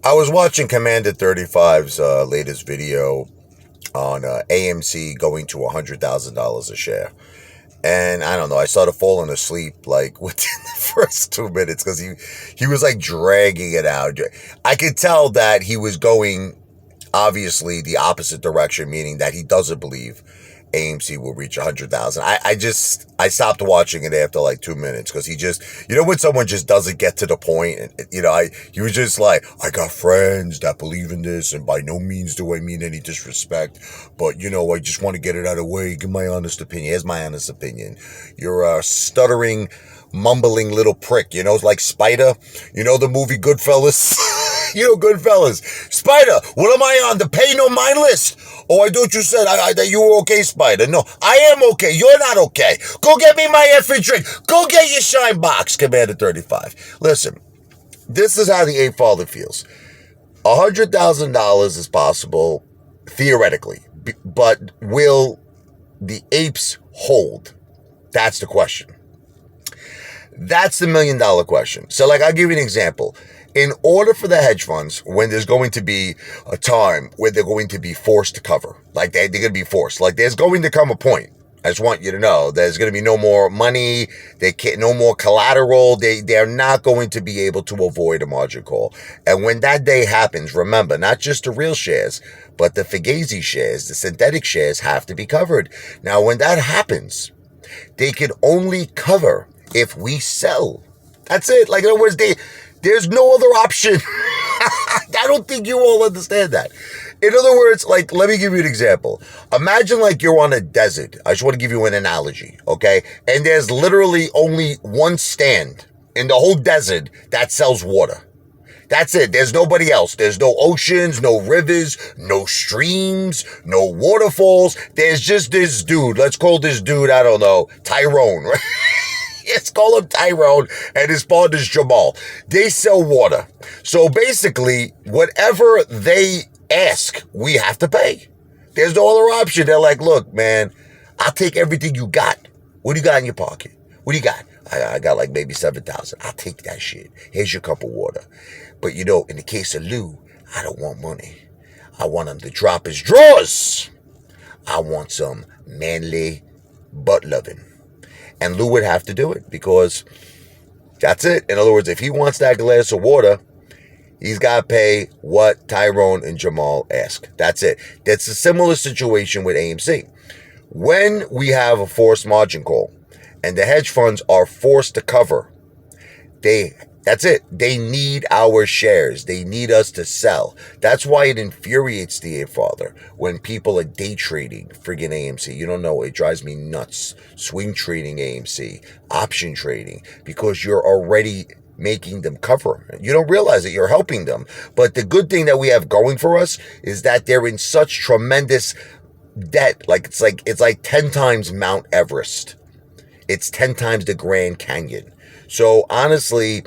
I was watching Commander 35's latest video on AMC going to $100,000 a share. And I don't know, I started falling asleep like within the first 2 minutes because he was like dragging it out. I could tell that he was going obviously the opposite direction, meaning that he doesn't believe AMC will reach 100,000. I stopped watching it after like 2 minutes because he just, when someone just doesn't get to the point, and he was just like, I got friends that believe in this, and by no means do I mean any disrespect, but I just want to get it out of the way, give my honest opinion. Here's my honest opinion. You're a stuttering, mumbling little prick, like Spider, the movie Goodfellas. Goodfellas. Spider, what am I on? The pay no mind list? Oh, I thought you said that you were okay, Spider. No, I am okay. You're not okay. Go get me my effing drink. Go get your shine box, Commander 35. Listen, this is how the Apefather feels. $100,000 is possible, theoretically, but will the apes hold? That's the question. That's the $1 million question. So, I'll give you an example. In order for the hedge funds, when there's going to be a time where they're going to be forced to cover, they're going to be forced, there's going to come a point, I just want you to know, there's going to be no more money, no more collateral, they're not going to be able to avoid a margin call. And when that day happens, remember, not just the real shares, but the Fugazi shares, the synthetic shares have to be covered. Now, when that happens, they can only cover if we sell. That's it. In other words, there's no other option. I don't think you all understand that. In other words, let me give you an example. Imagine you're on a desert. I just want to give you an analogy, okay? And there's literally only one stand in the whole desert that sells water. That's it. There's nobody else. There's no oceans, no rivers, no streams, no waterfalls. There's just this dude. Let's call this dude, I don't know, Tyrone, right? Let's call him Tyrone, and his partner's Jamal. They sell water. So basically, whatever they ask, we have to pay. There's no other option. They're like, look, man, I'll take everything you got. What do you got in your pocket? What do you got? I got maybe 7,000. I'll take that shit. Here's your cup of water. But in the case of Lou, I don't want money. I want him to drop his drawers. I want some manly butt loving. And Lou would have to do it because that's it. In other words, if he wants that glass of water, he's got to pay what Tyrone and Jamal ask. That's it. That's a similar situation with AMC. When we have a forced margin call and the hedge funds are forced to cover, that's it. They need our shares. They need us to sell. That's why it infuriates the Apefather when people are day trading friggin' AMC. You don't know. It drives me nuts. Swing trading AMC, option trading, because you're already making them cover. You don't realize that you're helping them. But the good thing that we have going for us is that they're in such tremendous debt. It's like 10 times Mount Everest. It's 10 times the Grand Canyon. So honestly,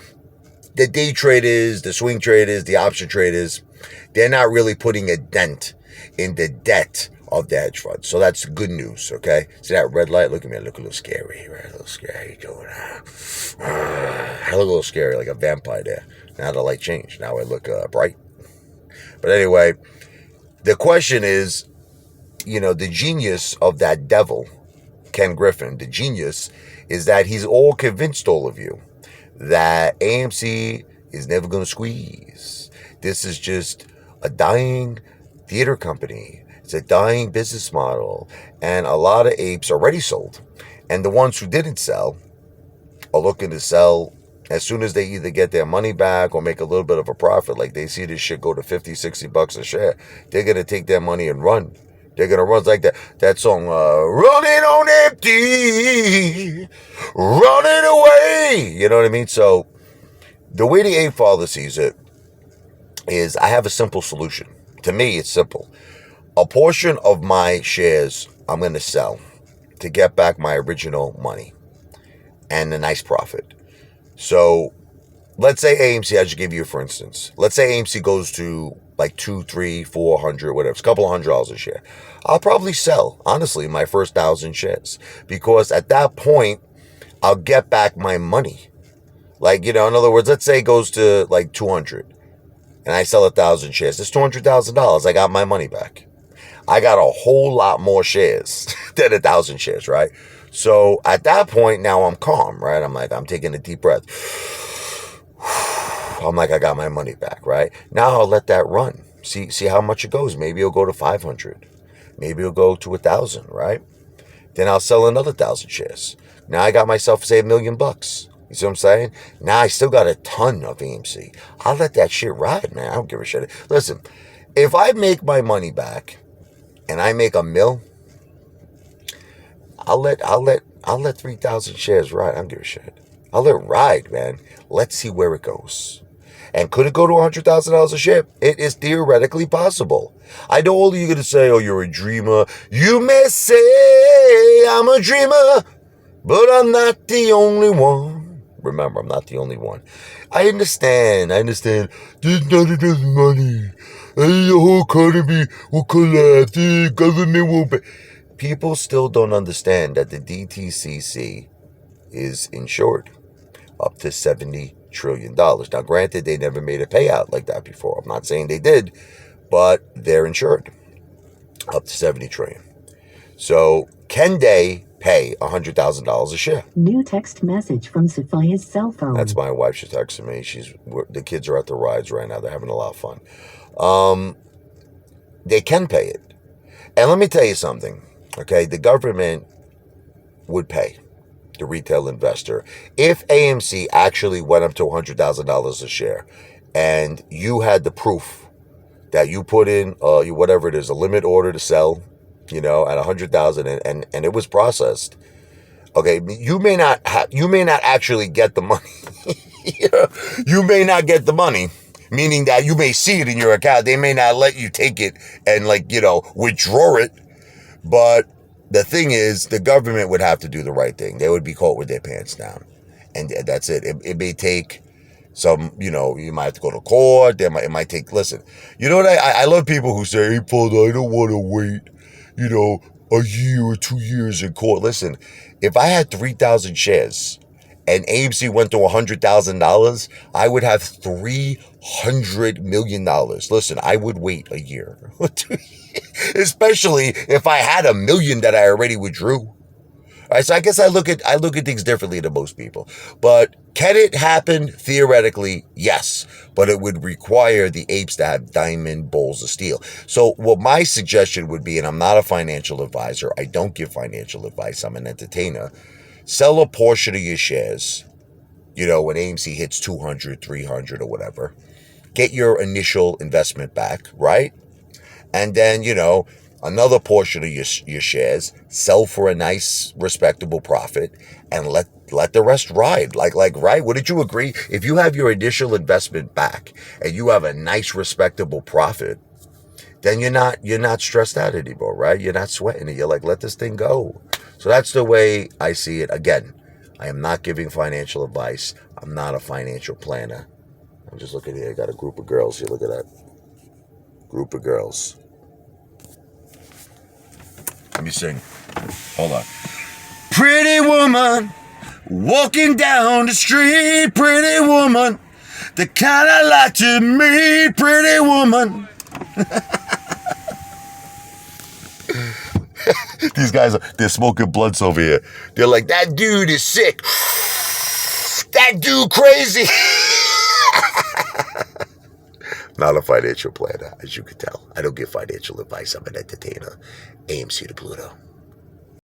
the day traders, the swing traders, the option traders, they're not really putting a dent in the debt of the hedge fund. So that's good news, okay? See that red light? Look at me. I look a little scary, right? A little scary. I look a little scary, like a vampire there. Now the light changed. Now I look bright. But anyway, the question is, the genius of that devil, Ken Griffin, the genius is that he's all convinced all of you that AMC is never going to squeeze. This is just a dying theater company. It's a dying business model. And a lot of apes already sold. And the ones who didn't sell are looking to sell as soon as they either get their money back or make a little bit of a profit. Like they see this shit go to 50, 60 bucks a share. They're going to take their money and run. They're going to run like that song, running on empty, running away. You know what I mean? So the way the Apefather sees it is I have a simple solution. To me, it's simple. A portion of my shares I'm going to sell to get back my original money and a nice profit. So let's say AMC, I just give you for instance, let's say AMC goes to like 200, 300, 400, whatever. It's a couple of $100 a share. I'll probably sell, honestly, my first 1,000 shares because at that point, I'll get back my money. In other words, let's say it goes to like 200 and I sell 1,000 shares, that's $200,000. I got my money back. I got a whole lot more shares than 1,000 shares, right? So at that point, now I'm calm, right? I'm like, I'm taking a deep breath. I'm like, I got my money back, right? Now I'll let that run. See how much it goes. Maybe it'll go to 500. Maybe it'll go to 1,000, right? Then I'll sell another 1,000 shares. Now I got myself, say, $1 million. You see what I'm saying? Now I still got a ton of AMC. I'll let that shit ride, man. I don't give a shit. Listen, if I make my money back and I make $1 million, I'll let 3,000 shares ride. I don't give a shit. I'll let it ride, man. Let's see where it goes. And could it go to $100,000 a share? It is theoretically possible. I know all of you are going to say, oh, you're a dreamer. You may say I'm a dreamer, but I'm not the only one. Remember, I'm not the only one. I understand. There's not enough money. The whole economy will collapse. The government will pay. People still don't understand that the DTCC is insured up to $70 trillion. Now, granted, they never made a payout like that before. I'm not saying they did, but they're insured up to $70 trillion. So can they pay $100,000 a share? New text message from Sophia's cell phone. That's my wife. She's texting me. The kids are at the rides right now. They're having a lot of fun. They can pay it. And let me tell you something. Okay, the government would pay the retail investor if AMC actually went up to $100,000 a share, and you had the proof that you put in whatever it is, a limit order to sell, at 100,000, and it was processed. Okay, you may not actually get the money. You may not get the money, meaning that you may see it in your account. They may not let you take it and withdraw it. But the thing is, the government would have to do the right thing. They would be caught with their pants down. And that's it. It may take some, you might have to go to court. It might take, listen, you know what? I love people who say, hey, Father, I don't want to wait, a year or 2 years in court. Listen, if I had 3,000 shares and AMC went to $100,000, I would have $300 million. Listen, I would wait a year. Especially if I had $1 million that I already withdrew. All right, so I guess I look at things differently than most people. But can it happen? Theoretically, yes. But it would require the apes to have diamond bowls of steel. So what my suggestion would be, and I'm not a financial advisor, I don't give financial advice, I'm an entertainer. Sell a portion of your shares, when AMC hits 200, 300 or whatever. Get your initial investment back, right? And then, another portion of your shares, sell for a nice, respectable profit, and let the rest ride. Right? Wouldn't you agree? If you have your initial investment back and you have a nice, respectable profit, then you're not stressed out anymore, right? You're not sweating it. You're like, let this thing go. So that's the way I see it. Again, I am not giving financial advice. I'm not a financial planner. I'm just looking here. I got a group of girls here. Look at that. Group of girls. Let me sing. Hold on. Pretty woman, walking down the street. Pretty woman, the kind I like to meet. Pretty woman. These guys, they're smoking blunts over here. They're like, that dude is sick. That dude crazy. Not a financial planner, as you can tell. I don't give financial advice. I'm an entertainer. AMC to Pluto.